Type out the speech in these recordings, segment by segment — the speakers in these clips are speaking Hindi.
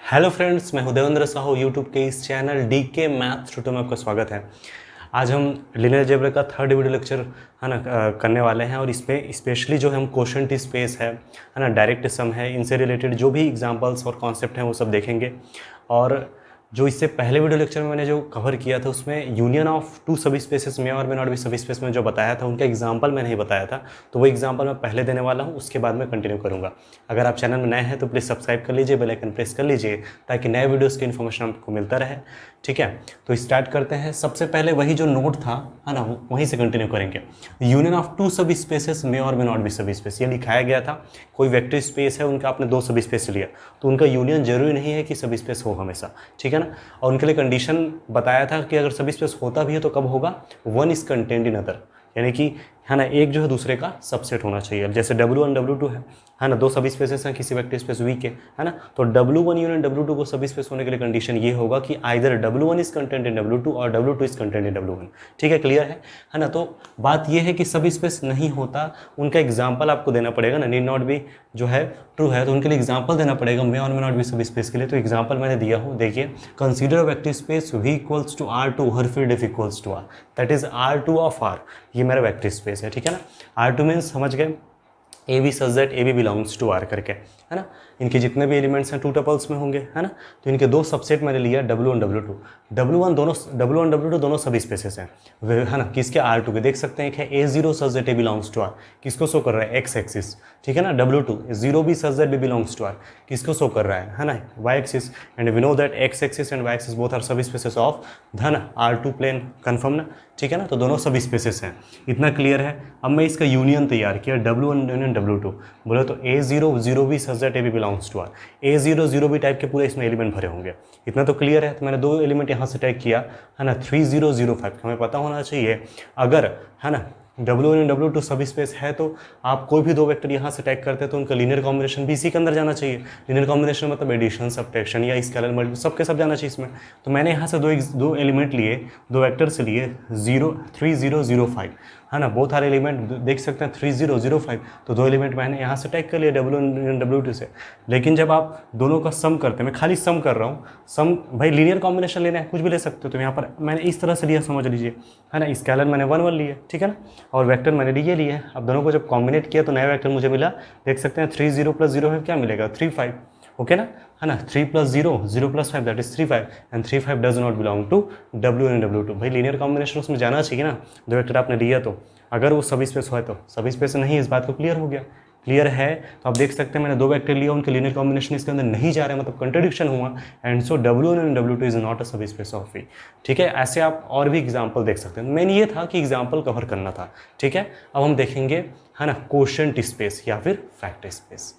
हेलो फ्रेंड्स, मैं हूं देवेंद्र साहू। यूट्यूब के इस चैनल डीके मैथ्स ट्यूटोर में आपका स्वागत है। आज हम लीनियर अलजेब्रा का थर्ड वीडियो लेक्चर है ना करने वाले हैं और इसमें स्पेशली जो है हम क्वोशंट स्पेस है ना, डायरेक्ट सम है, इनसे रिलेटेड जो भी एग्जांपल्स और कॉन्सेप्ट हैं वो सब देखेंगे। और जो इससे पहले वीडियो लेक्चर में मैंने जो कवर किया था उसमें union of to sub spaces में और मे नॉट बी सब स्पेस में जो बताया था उनका एग्जांपल मैंने नहीं बताया था, तो वो एग्जांपल मैं पहले देने वाला हूँ, उसके बाद मैं कंटिन्यू करूँगा। अगर आप चैनल में नए हैं तो प्लीज़ सब्सक्राइब कर लीजिए, बेल आइकन प्रेस कर लीजिए ताकि नए वीडियोज़ की इन्फॉर्मेशन आपको मिलता रहे। ठीक है, तो स्टार्ट करते हैं। सबसे पहले वही जो नोट था है ना, वहीं से कंटिन्यू करेंगे। Union of to sub spaces में और मे नॉट बी सब स्पेस, ये लिखाया गया था। कोई वेक्टर स्पेस है, उनका आपने दो सब स्पेस लिया तो उनका यूनियन जरूरी नहीं है कि सब स्पेस हो हमेशा, ठीक है ना। और उनके लिए कंडीशन बताया था कि अगर सब स्पेस होता भी है तो कब होगा, one is contained in other, यानी कि है ना एक जो है दूसरे का सबसेट होना चाहिए। अब जैसे W1 W2 है ना, दो सब स्पेसेस हैं किसी वेक्टर स्पेस V के, है ना, तो W1 यूनियन W2 को सब स्पेस होने के लिए कंडीशन ये होगा कि either W1 is contained in W2 और W2 is contained in W1। ठीक है, क्लियर है ना। तो बात ये है कि सब स्पेस नहीं होता, उनका एग्जाम्पल आपको देना पड़ेगा ना। नीड नॉट बी जो है ट्रू है तो उनके लिए एग्जाम्पल देना पड़ेगा, मे और may not be subspace के लिए। तो एग्जाम्पल मैंने दिया हूँ, देखिए। Consider vector space V equals to R2 हर field F equals to R, that is R2 of R। ये मेरा वेक्टर स्पेस है, ठीक है ना। R2 मीन्स समझ गए, A B such that A B belongs to R करके, है ना। इनके जितने भी एलिमेंट्स हैं टू टपल्स में होंगे, है ना। तो इनके दो सबसेट मैंने लिया W1 W2। W1 W2 दोनों सब स्पेसेस हैं, है ना। किसके, R2 के। देख सकते हैं कि A0 such that A belongs to R, किसको शो कर रहा है, एक्स एक्सिस, ठीक है ना। W2 0 भी such that B belongs to R, किसको शो कर रहा है ना, Y axis. And we know that X axis and Y axis both are सब स्पेसेस ऑफ धन R2 प्लेन, कन्फर्म ना, ठीक है ना। तो दोनों सब स्पेसेस हैं, इतना क्लियर है। अब मैं इसका यूनियन तैयार किया, W1 यूनियन W2, बोले तो A0 0 भी such that A B belongs to R, A0 0 भी टाइप के पूरे इसमें एलिमेंट भरे होंगे, इतना तो क्लियर है। तो मैंने दो एलिमेंट यहाँ से टैग किया, है ना, 3005। हमें पता होना चाहिए अगर, है ना, W1 W2 सब स्पेस है तो आप कोई भी दो वेक्टर यहाँ से टैग करते हैं तो उनका लीनियर कॉम्बिनेशन भी इसी के अंदर जाना चाहिए। लीनियर कॉम्बिनेशन मतलब एडिशन, सबट्रैक्शन या स्केलर मल्टीप्लिकेशन, सबके सब जाना चाहिए इसमें। तो मैंने यहाँ से दो एलिमेंट लिए, दो वेक्टर से लिए 3005, है ना। बहुत सारे एलिमेंट देख सकते हैं 3005, तो दो एलिमेंट मैंने यहाँ से टैग कर लिया W1 W2 से। लेकिन जब आप दोनों का सम करते हैं, मैं खाली सम कर रहा हूँ, सम भाई लीनियर कॉम्बिनेशन लेना है कुछ भी ले सकते हो, तो यहाँ पर मैंने इस तरह से लिया, समझ लीजिए, है ना। स्केलर मैंने 1 1 लिए, ठीक है ना, और वेक्टर मैंने ये लिए। अब दोनों को जब कॉम्बिनेट किया तो नया वेक्टर मुझे मिला, देख सकते हैं 30 + 0 है, क्या मिलेगा, 35, ओके ना, है ना। 3 + 0 0 + 5 that is 35 and 35 does not belong to W1 W2। भाई लीनियर कॉम्बिनेशन उसमें जाना चाहिए ना, दो वेक्टर आपने लिया तो, अगर वो सब स्पेस हो तो। सब स्पेस नहीं, इस बात को क्लियर हो गया, क्लियर है। तो आप देख सकते हैं मैंने दो वेक्टर लिया, उनके लीनियर कॉम्बिनेशन इसके अंदर नहीं जा रहा है, मतलब कंट्रडिक्शन हुआ, and so W1 and W2 is not a सब स्पेस ऑफ V। ठीक है, ऐसे आप और भी एग्जांपल देख सकते हैं। मेन ये था कि एग्जांपल कवर करना था, ठीक है। अब हम देखेंगे, है ना, क्वोशंट स्पेस या फिर फैक्टर स्पेस।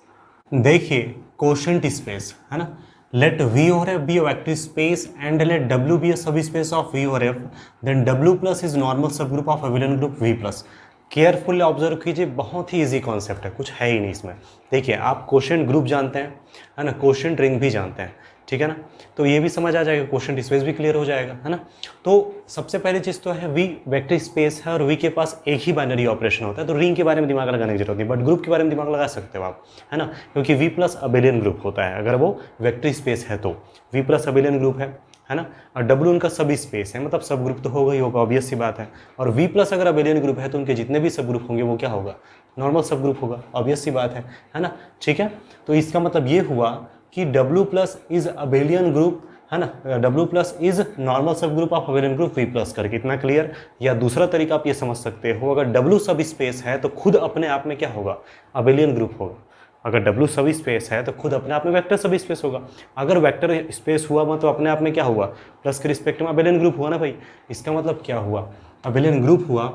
देखिए क्वोशंट स्पेस, है ना, let V और F be a vector space and let W be a subspace of V और F, then W plus is normal subgroup of abelian group V plus। Careful observe कीजिए, बहुत ही इजी कॉन्सेप्ट है, कुछ है ही नहीं इसमें। देखिए आप क्वोशंट ग्रुप जानते हैं, है ना, क्वोशंट रिंग भी जानते हैं, ठीक है ना, तो ये भी समझ आ जाएगा, क्वोशंट स्पेस भी क्लियर हो जाएगा, है ना। तो सबसे पहली चीज़ तो है V वेक्टर स्पेस है और V के पास एक ही बाइनरी ऑपरेशन होता है, तो रिंग के बारे में दिमाग लगाने की जरूरत नहीं, बट ग्रुप के बारे में दिमाग लगा सकते हो आप, है ना, क्योंकि V प्लस अबेलियन ग्रुप होता है अगर वो वेक्टर स्पेस है तो। V प्लस अबेलियन ग्रुप है ना, और W उनका सब स्पेस है, मतलब सब ग्रुप तो होगा ही होगा, ऑब्वियस सी बात है। और V प्लस अगर अबेलियन ग्रुप है तो उनके जितने भी सब ग्रुप होंगे वो क्या होगा, नॉर्मल सब ग्रुप होगा, ऑब्वियस सी बात है ना, ठीक है। तो इसका मतलब ये हुआ कि W plus is abelian group, है ना, W प्लस इज नॉर्मल सब group of abelian group V plus करके, इतना क्लियर। या दूसरा तरीका आप ये समझ सकते हो, अगर W सब स्पेस है तो खुद अपने आप में क्या होगा, अबेलियन ग्रुप होगा। अगर W सब स्पेस है तो खुद अपने आप में वेक्टर सब स्पेस होगा। अगर वेक्टर स्पेस हुआ मतलब अपने आप में क्या हुआ, प्लस के रिस्पेक्ट में अबेलियन ग्रुप हुआ ना भाई। इसका मतलब क्या हुआ, अबेलियन ग्रुप हुआ,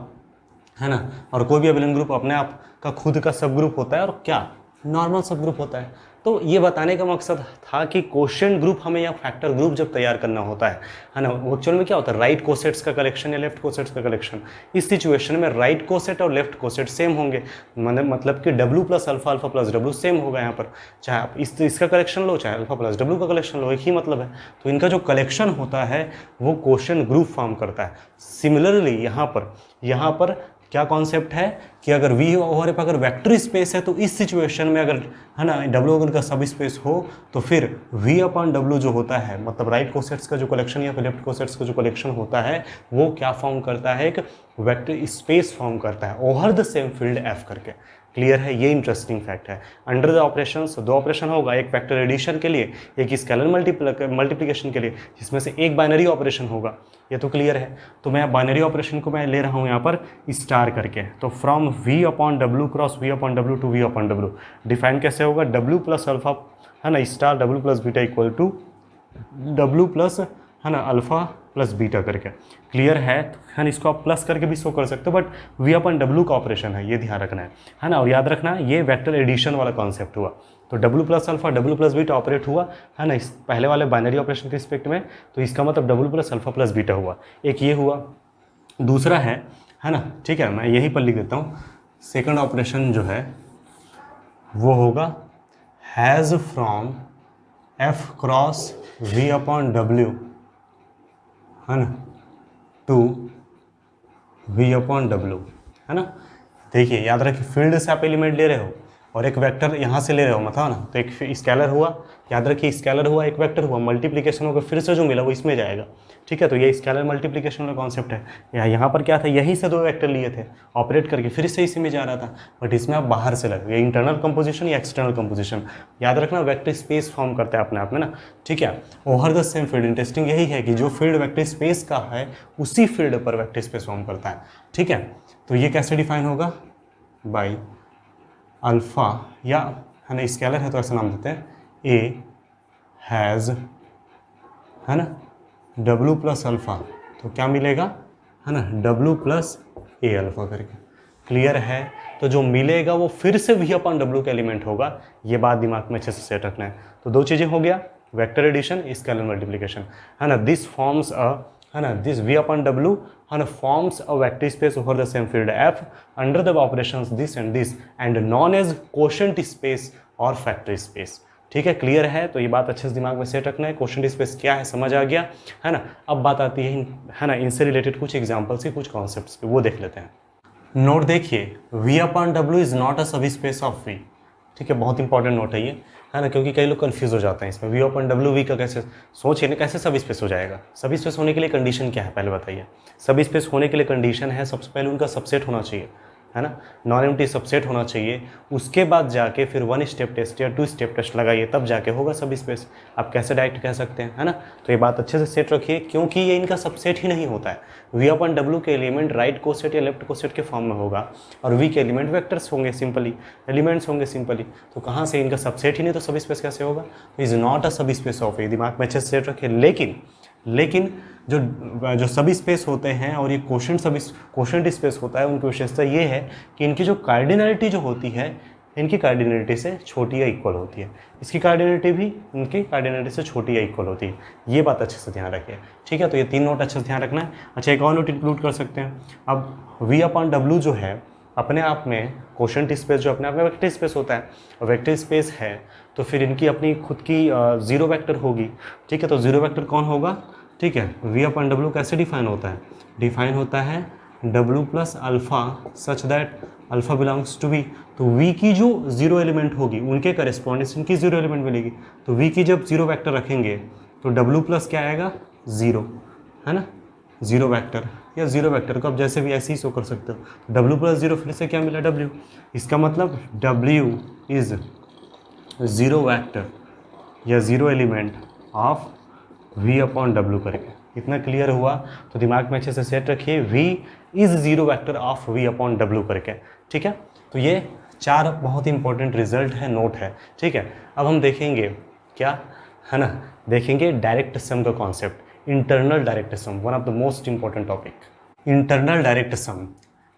है ना, और कोई भी अबेलियन ग्रुप अपने आप का खुद का सब ग्रुप होता है और क्या, नॉर्मल सब ग्रुप होता है। तो ये बताने का मकसद था कि क्वोशंट ग्रुप हमें या फैक्टर ग्रुप जब तैयार करना होता है ना, एक्चुअल में क्या होता है, राइट कोसेट्स का कलेक्शन या लेफ्ट कोसेट्स का कलेक्शन। इस सिचुएशन में राइट कोसेट और लेफ्ट कोसेट सेम होंगे, मतलब कि W plus alpha alpha plus W same होगा यहाँ पर, चाहे आप इसका कलेक्शन लो चाहे अल्फा प्लस W का कलेक्शन लो, एक ही मतलब है। तो इनका जो कलेक्शन होता है वो क्वोशंट ग्रुप फॉर्म करता है। सिमिलरली यहाँ पर क्या कॉन्सेप्ट है कि अगर V ओवर F अगर वेक्टर स्पेस है तो इस सिचुएशन में अगर है ना W अगर का सब स्पेस हो तो फिर V अपॉन W जो होता है मतलब राइट कोसेट्स का जो कलेक्शन या फिर लेफ्ट कोसेट्स का जो कलेक्शन होता है वो क्या फॉर्म करता है, एक वेक्टर स्पेस फॉर्म करता है over the same field F करके। क्लियर है, ये इंटरेस्टिंग फैक्ट है। अंडर द ऑपरेशंस दो ऑपरेशन होगा, एक वेक्टर एडिशन के लिए, एक स्केलर मल्टीप्लिकेशन के लिए, जिसमें से एक बाइनरी ऑपरेशन होगा। ये तो क्लियर है। तो मैं बाइनरी ऑपरेशन को मैं ले रहा हूँ यहाँ पर स्टार करके, तो from V upon W cross V upon W to V upon W define कैसे होगा, W प्लस अल्फा है ना star W plus beta equal to W plus है ना अल्फा प्लस बीटा करके। क्लियर है इसको आप प्लस करके भी शो कर सकते हो, बट V अपन W का ऑपरेशन है, ये ध्यान रखना है ना। और याद रखना ये वेक्टर एडिशन वाला कॉन्सेप्ट हुआ, तो W plus alpha W plus beta operate हुआ है ना इस पहले वाले बाइनरी ऑपरेशन के रिस्पेक्ट में, तो इसका मतलब W plus alpha plus beta हुआ, एक ये हुआ। दूसरा है ना, ठीक है, मैं यहीं पर लिख देता हूँ। सेकंड ऑपरेशन जो है वो होगा has from F cross V upon W है ना टू V अपॉन W है ना। देखिए याद रखिए फील्ड से आप एलिमेंट ले रहे हो और एक वेक्टर यहाँ से ले रहे हो मतलब ना, तो एक स्केलर हुआ, याद रखिए स्केलर हुआ, एक वेक्टर हुआ, मल्टीप्लिकेशन होकर फिर से जो मिला वो इसमें जाएगा। ठीक है, तो ये स्केलर मल्टीप्लिकेशन का कॉन्सेप्ट है। यहाँ पर क्या था, यहीं से दो वेक्टर लिए थे ऑपरेट करके फिर से इसी में जा रहा था, बट इसमें आप बाहर से लगे, ये इंटरनल कंपोजिशन या एक्सटर्नल कंपोजिशन। याद रखना वेक्टर स्पेस फॉर्म करता है अपने आप में ना। ठीक है, over the same field. Interesting यही है कि जो फील्ड वेक्टर स्पेस का है उसी फील्ड पर वेक्टर स्पेस फॉर्म करता है। ठीक है, तो ये कैसे डिफाइन होगा, बाई अल्फा या है ना स्केलर है तो ऐसा नाम देते हैं ए हैज़ है ना W प्लस अल्फ़ा, तो क्या मिलेगा है ना W प्लस ए अल्फ़ा करके। क्लियर है, तो जो मिलेगा वो फिर से V अपॉन W का एलिमेंट होगा। ये बात दिमाग में अच्छे से सेट रखना है। तो दो चीज़ें हो गया, वेक्टर एडिशन, स्केलर मल्टीप्लिकेशन है ना। दिस फॉर्म्स अ है ना दिस V अपॉन W है ना forms a vector space over the same field F under the operations this and known as quotient space और फैक्टर स्पेस। ठीक है, क्लियर है। तो ये बात अच्छे से दिमाग में सेट रखना है। कोशेंट स्पेस क्या है समझ आ गया है ना। अब बात आती है ना इनसे रिलेटेड कुछ एग्जांपल्स की, कुछ कॉन्सेप्ट्स की, वो देख लेते हैं। नोट देखिए, V upon W is not a सब स्पेस ऑफ V। ठीक है, बहुत इंपॉर्टेंट नोट है ये है ना, क्योंकि कई लोग कंफ्यूज हो जाते हैं इसमें। V अपॉन W V का कैसे सोचिए ना, कैसे सब स्पेस हो जाएगा। सब स्पेस होने के लिए कंडीशन क्या है पहले बताइए। सब स्पेस होने के लिए कंडीशन है सबसे पहले उनका सबसेट होना चाहिए है ना, नॉन एम्प्टी सबसेट होना चाहिए। उसके बाद जाके फिर 1 स्टेप टेस्ट या 2 स्टेप टेस्ट लगाइए, तब जाके होगा सब स्पेस। आप कैसे डायरेक्ट कह सकते हैं है ना। तो ये बात अच्छे से सेट रखिए, क्योंकि ये इनका सबसेट ही नहीं होता है। V अपॉन W के एलिमेंट राइट कोसेट या लेफ्ट कोसेट के फॉर्म में होगा और V के एलिमेंट वेक्टर्स होंगे सिंपली, एलिमेंट्स होंगे सिंपली। तो कहाँ से इनका सबसेट ही नहीं तो सब स्पेस कैसे होगा। इज नॉट अ सब स्पेस ऑफ ए, दिमाग में अच्छे से सेट रखिए। लेकिन जो सब स्पेस होते हैं और ये कोशेंट स्पेस होता है, उनकी विशेषता ये है कि इनकी जो कार्डिनलिटी जो होती है इनकी कार्डिनलिटी से छोटी या इक्वल होती है। इसकी कार्डिनलिटी भी इनकी कार्डिनलिटी से छोटी या इक्वल होती है। ये बात अच्छे से ध्यान रखिए। ठीक है, तो ये 3 नोट अच्छे से ध्यान रखना है। अच्छा, एक और नोट इंक्लूड कर सकते हैं। अब V अपॉन W जो है अपने आप में कोशेंट स्पेस जो अपने आप में वेक्टर स्पेस होता है, और वेक्टर स्पेस है तो फिर इनकी अपनी खुद की जीरो वेक्टर होगी। ठीक है, तो जीरो वेक्टर कौन होगा। ठीक है, V अपॉन W कैसे डिफाइन होता है, डिफाइन होता है W plus alpha such that alpha belongs to V। तो V की जो जीरो एलिमेंट होगी उनके करेस्पॉन्डेंस इनकी जीरो एलिमेंट मिलेगी। तो V की जब जीरो वेक्टर रखेंगे तो W प्लस क्या आएगा, ज़ीरो है ना, जीरो वेक्टर या जीरो वेक्टर को आप जैसे भी ऐसे ही शो कर सकते हो। W प्लस जीरो फिर से क्या मिला, W। इसका मतलब W इज़ ज़ीरो वेक्टर या zero element of V upon W करके। इतना क्लियर हुआ, तो दिमाग में अच्छे से सेट रखिए, V is zero vector of V upon W करके। ठीक है, तो ये 4 बहुत ही इंपॉर्टेंट रिजल्ट है, नोट है। ठीक है, अब हम देखेंगे क्या है ना, देखेंगे डायरेक्ट सम का concept, internal direct sum, one of the most important topic. Internal direct sum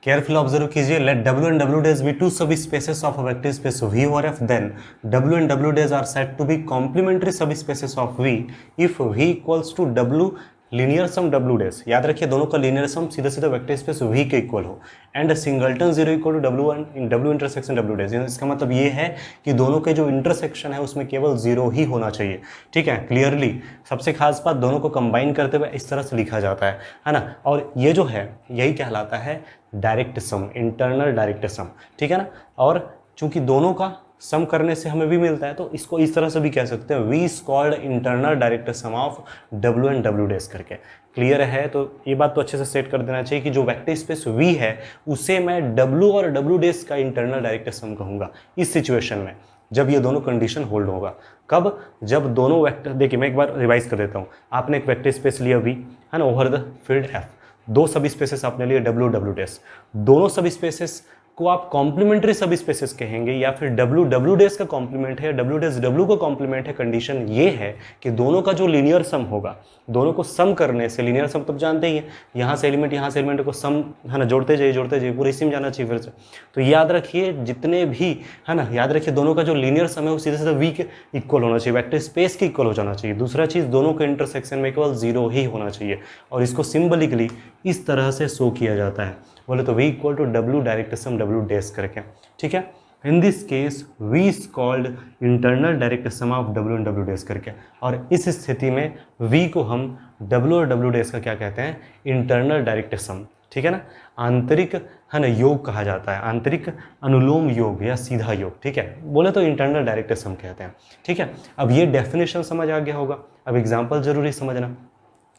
careful observe कीजिए। Let W and W dash be two sub spaces of a vector space V और F, then W and W dash are set to be complementary sub spaces of V if V equals to W linear sum W dash, याद रखिए दोनों का लीनियर सम सीधा सीधा वेक्टर स्पेस वी के इक्वल हो, and singleton zero equal to W one in W intersection W dash. इसका मतलब ये है कि दोनों के जो इंटरसेक्शन है उसमें केवल जीरो ही होना चाहिए, ठीक है, क्लियरली। सबसे खास बात, दोनों को कंबाइन करते हुए इस तरह से लिखा जाता है ना, और ये जो है यही कहलाता है डायरेक्ट सम, इंटरनल डायरेक्ट सम, ठीक है ना। और चूंकि दोनों का सम करने से हमें v मिलता है, तो इसको इस तरह से भी कह सकते हैं, v is called internal direct sum of w and w dash करके। क्लियर है? तो ये बात तो अच्छे से सेट कर देना चाहिए कि जो वेक्टर स्पेस v है उसे मैं w और w डैश का इंटरनल डायरेक्ट सम कहूँगा इस सिचुएशन में, जब ये दोनों कंडीशन होल्ड होगा। कब? जब दोनों वेक्टर, देखिए मैं एक बार रिवाइज कर देता हूँ। आपने एक वेक्टर स्पेस लिया v, है ना, ओवर द फील्ड f, दो सब स्पेसेस आपने लिए w w डैश, दोनों सब स्पेसेस को आप कॉम्प्लीमेंट्री सब स्पेसेस कहेंगे, या फिर डब्ल्यू डब्ल्यू डैश का कॉम्प्लीमेंट है, डब्ल्यू डैश डब्ल्यू का कॉम्प्लीमेंट है। कंडीशन ये है कि दोनों का जो लीनियर सम होगा, दोनों को सम करने से, लीनियर सम तब जानते ही हैं, यहाँ से एलिमेंट को सम, है ना, जोड़ते जाइए पूरे इसी में जाना चाहिए फिर से। तो याद रखिए जितने भी, है ना, याद रखिए दोनों का जो लीनियर सम है वो सीधे सीधे वी के इक्वल होना चाहिए, वेक्टर स्पेस के इक्वल हो जाना चाहिए। दूसरा चीज़, दोनों के इंटरसेक्शन में केवल जीरो ही होना चाहिए, और इसको सिंबलिकली इस तरह से शो किया जाता है, बोले तो v equal to W direct sum W dash करके, ठीक है। In this case v is called internal direct sum of w and w dash करके, और इस स्थिति में v को हम w और w डैश का क्या कहते हैं? इंटरनल डायरेक्ट सम, ठीक है ना, आंतरिक, है ना, योग कहा जाता है, आंतरिक अनुलोम योग या सीधा योग, ठीक है, बोले तो इंटरनल डायरेक्ट सम कहते हैं, ठीक है। अब ये डेफिनेशन समझ आ गया होगा, अब एग्जाम्पल जरूरी समझना।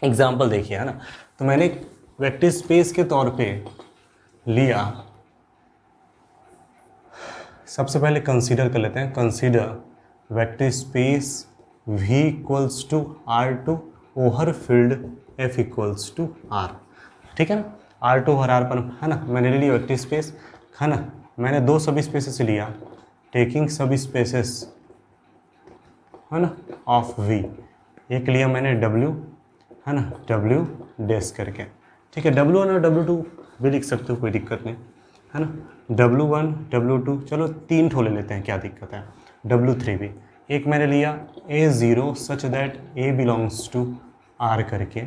एग्जाम्पल देखिए, है ना, तो मैंने वेक्टर स्पेस के तौर पे लिया, सबसे पहले कंसीडर कर लेते हैं, consider vector space v equals to R2 over field f equals to R, ठीक है ना, R2 ओवर R पर, है ना, मैंने ले लिया वेक्टर स्पेस, है ना, मैंने दो सब स्पेसेस लिया, टेकिंग सब स्पेसेस, है ना, ऑफ v, एक लिया मैंने w, है ना, w डैश करके, ठीक है। W1 और W2 भी लिख सकते हो, कोई दिक्कत नहीं, है ना, W1 W2, चलो तीन ठो ले लेते हैं, क्या दिक्कत है, W3 भी, एक मैंने लिया A0 such that A belongs to R करके,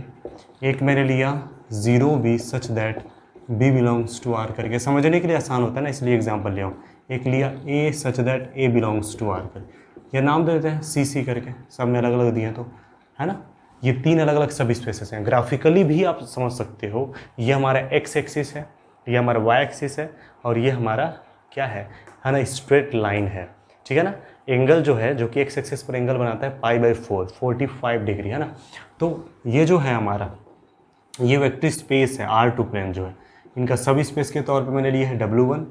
एक मैंने लिया 0B such that B belongs to R करके, समझने के लिए आसान होता है ना, इसलिए एग्जाम्पल लिया हूँ। एक लिया A such that A belongs to R करके, यह नाम दे देते हैं CC करके, सब में अलग अलग दिए तो, है ना। ये तीन अलग अलग सब स्पेसेस हैं, ग्राफिकली भी आप समझ सकते हो, ये हमारा x एक्सिस है, ये हमारा y एक्सिस है, और ये हमारा क्या है ना, स्ट्रेट लाइन है, ठीक है ना। एंगल जो है, जो कि x एक्सिस पर एंगल बनाता है π/4 45 डिग्री, है ना। तो ये जो है हमारा, ये वेक्टर स्पेस है R2 प्लेन जो है, इनका सब स्पेस के तौर पे मैंने लिया है W1,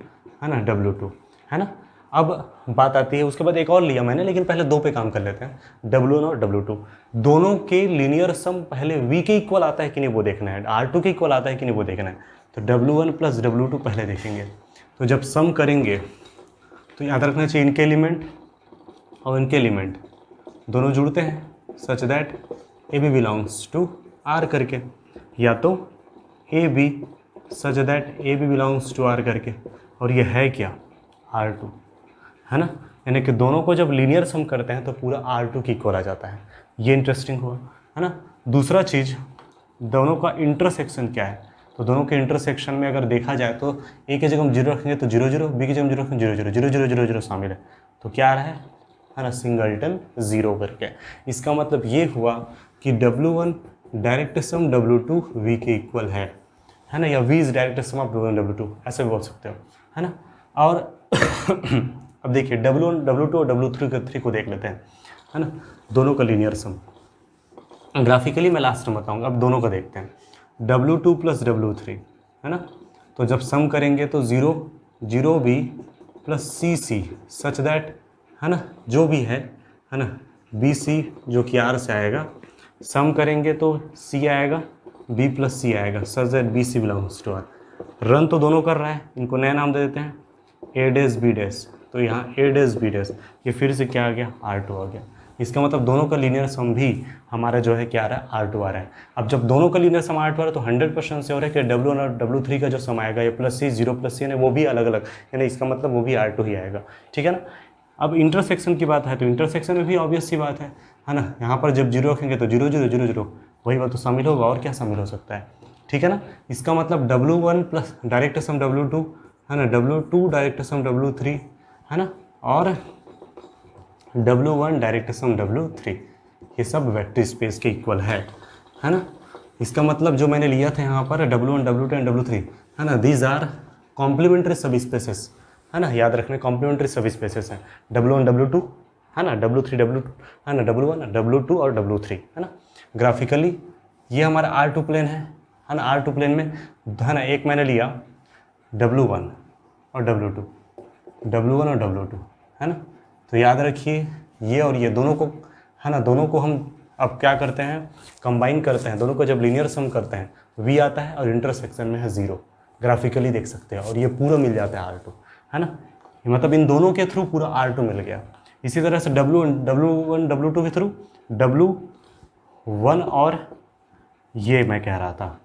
है ना, W2, है ना। अब बात आती है, उसके बाद एक और लिया मैंने, लेकिन पहले दो पे काम कर लेते हैं, W1 और W2, दोनों के लीनियर सम पहले V के इक्वल आता है कि नहीं वो देखना है, R2 के इक्वल आता है कि नहीं वो देखना है। तो W1 प्लस W2 पहले देखेंगे, तो जब सम करेंगे तो याद रखना चाहिए इनके एलिमेंट और इनके एलिमेंट दोनों जुड़ते हैं, such that AB belongs to R करके, या तो AB such that AB belongs to R करके, और ये है क्या, R2, है ना। यानी कि दोनों को जब लीनियर सम करते हैं तो पूरा R2 की इक्वल आ जाता है, ये इंटरेस्टिंग हुआ, है ना। दूसरा चीज़, दोनों का इंटरसेक्शन क्या है, तो दोनों के इंटरसेक्शन में अगर देखा जाए तो ए की जगह हम 0 रखेंगे तो 0 0, बी की जगह हम 0 रखेंगे 0 0 0 0 0 0 शामिल है, तो क्या आ रहा है ना, सिंगलटन 0 करके। इसका मतलब ये हुआ कि W1 direct sum W2 V के इक्वल है ना, या V is direct sum of W1 W2, ऐसे भी बोल सकते हो, है ना। और अब देखिए W1 W2 और W3 को देख लेते हैं, है ना, दोनों का लीनियर सम, ग्राफिकली मैं लास्ट में बताऊंगा, अब दोनों का देखते हैं, W2 प्लस W3, है ना। तो जब सम करेंगे तो 0 0B plus CC such that, है ना, जो भी है ना, BC जो कि R से आएगा, सम करेंगे तो C आएगा, B प्लस C आएगा, such that BC belongs to R। रन तो दोनों कर रहा है, इनको नया नाम दे देते हैं A डैश B डैश, तो यहाँ A डैश B डैश, ये फिर से क्या आ गया, R2 आ गया। इसका मतलब दोनों का लीनियर सम भी हमारा जो है क्या आ रहा है, R2 आ रहा है। अब जब दोनों का लीनियर सम R2 आ रहा है तो 100% से हो रहा है कि W1 और W3 का जो सम आएगा, ये प्लस C 0 प्लस C है वो भी अलग अलग, यानी इसका मतलब वो भी R2 ही आएगा, ठीक है ना। अब इंटरसेक्शन की बात है तो इंटरसेक्शन में भी ऑब्वियस सी बात है ना, यहाँ पर जब 0 रखेंगे तो 0 0 0 0, वही बात तो शामिल होगा, और क्या शामिल हो सकता है, ठीक है ना। इसका मतलब W1 plus direct sum W2 है ना, W2 डायरेक्ट सम W3 है ना, और W1 डायरेक्ट सम W3, ये सब वेक्टर स्पेस के इक्वल है ना। इसका मतलब जो मैंने लिया था यहाँ पर W1 W2 एंड W3 है ना, these are complementary sub spaces है ना, याद रखने कॉम्प्लीमेंट्री सब स्पेसेस हैं, W1 W2 है ना, W3 W2 है ना, W1 W2 और W3 है ना। ग्राफिकली ये हमारा R2 प्लेन है ना, R2 प्लेन में है ना, एक मैंने लिया W1 और W2, W1 और W2 है ना। तो याद रखिए ये और ये दोनों को है ना, दोनों को हम अब क्या करते हैं, कंबाइन करते हैं, दोनों को जब लीनियर सम करते हैं V आता है और इंटरसेक्शन में है 0, ग्राफिकली देख सकते हैं, और ये पूरा मिल जाता है R2 है ना, मतलब इन दोनों के थ्रू पूरा R2 मिल गया। इसी तरह से W1 W2 के थ्रू W1 और ये मैं कह रहा था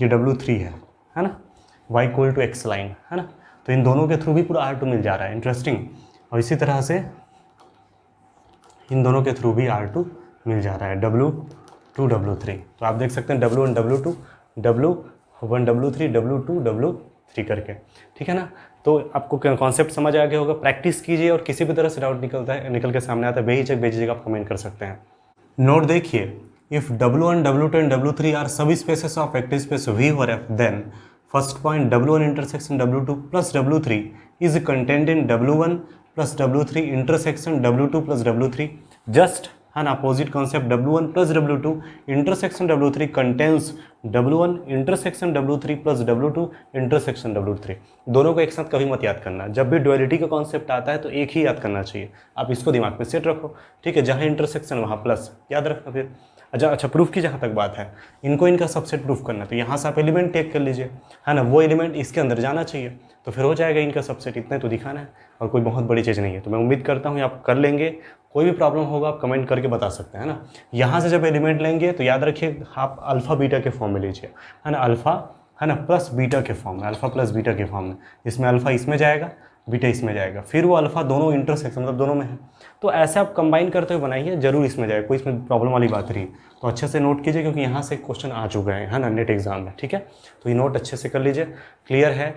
ये W3 है ना, y equal to x line है ना, तो इन दोनों के थ्रू भी पूरा R2 मिल जा रहा है, इंटरेस्टिंग। और इसी तरह से इन दोनों के थ्रू भी R2 मिल जा रहा है, W2 W3, तो आप देख सकते हैं W1 W2 W1 W3 W2 W3 करके, ठीक है ना। तो आपको कॉन्सेप्ट समझ आ गया होगा, प्रैक्टिस कीजिए, और किसी भी तरह से डाउट निकल के सामने आता है बेझिझक आप कमेंट कर सकते हैं। नोट देखिए, if W1 W2 and W3 are सब spaces of vector space V और F, then first point W1 intersection W2 plus W3 is contained in W1 plus W3 intersection W2 plus W3, just है ना opposite concept W1 plus W2 intersection W3 contains W1 intersection W3 plus W2 intersection W3। दोनों को एक साथ कभी मत याद करना, जब भी ड्युअलिटी का कॉन्सेप्ट आता है तो एक ही याद करना चाहिए, आप इसको दिमाग में सेट रखो, ठीक है। जहाँ इंटरसेक्शन वहाँ प्लस याद रखना। फिर अच्छा प्रूफ की जहाँ तक बात है, इनको इनका सबसेट प्रूफ करना, तो यहाँ से आप एलिमेंट टेक कर लीजिए है ना, वो एलिमेंट इसके अंदर जाना चाहिए, तो फिर हो जाएगा इनका सबसेट, इतना तो दिखाना है, और कोई बहुत बड़ी चीज़ नहीं है। तो मैं उम्मीद करता हूँ आप कर लेंगे, कोई भी प्रॉब्लम होगा आप कमेंट करके बता सकते हैं ना। यहाँ से जब एलिमेंट लेंगे तो याद रखिए आप अल्फ़ा बीटा के फॉर्म में लीजिए है ना, अल्फ़ा है ना प्लस बीटा के फॉर्म में, अल्फ़ा प्लस बीटा के फॉर्म में, इसमें अल्फ़ा इसमें जाएगा बीटा इसमें जाएगा, फिर वो अल्फ़ा दोनों इंटरसेक्शन मतलब दोनों में है, तो ऐसे आप कंबाइन करते हुए बनाइए, जरूर इसमें जाएगा, कोई इसमें प्रॉब्लम वाली बात नहीं। तो अच्छे से नोट कीजिए, क्योंकि यहाँ से क्वेश्चन आ चुका है ना नेट एग्जाम में, ठीक है। तो ये नोट अच्छे से कर लीजिए, क्लियर है।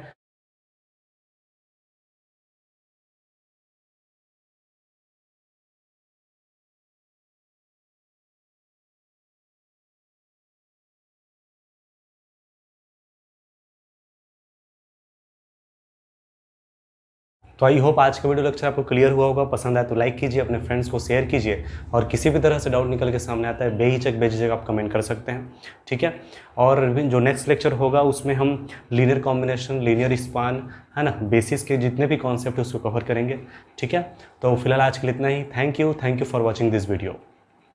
तो आई होप आज का वीडियो लेक्चर आपको क्लियर हुआ होगा, पसंद आए तो लाइक कीजिए, अपने फ्रेंड्स को शेयर कीजिए, और किसी भी तरह से डाउट निकल के सामने आता है बेझिझक आप कमेंट कर सकते हैं, ठीक है। और जो नेक्स्ट लेक्चर होगा उसमें हम लीनियर कॉम्बिनेशन, लीनियर स्पान है ना, बेसिस के जितने भी कॉन्सेप्ट है उसको कवर करेंगे, ठीक है। तो फिलहाल आज के लिए इतना ही, thank you for watching this video.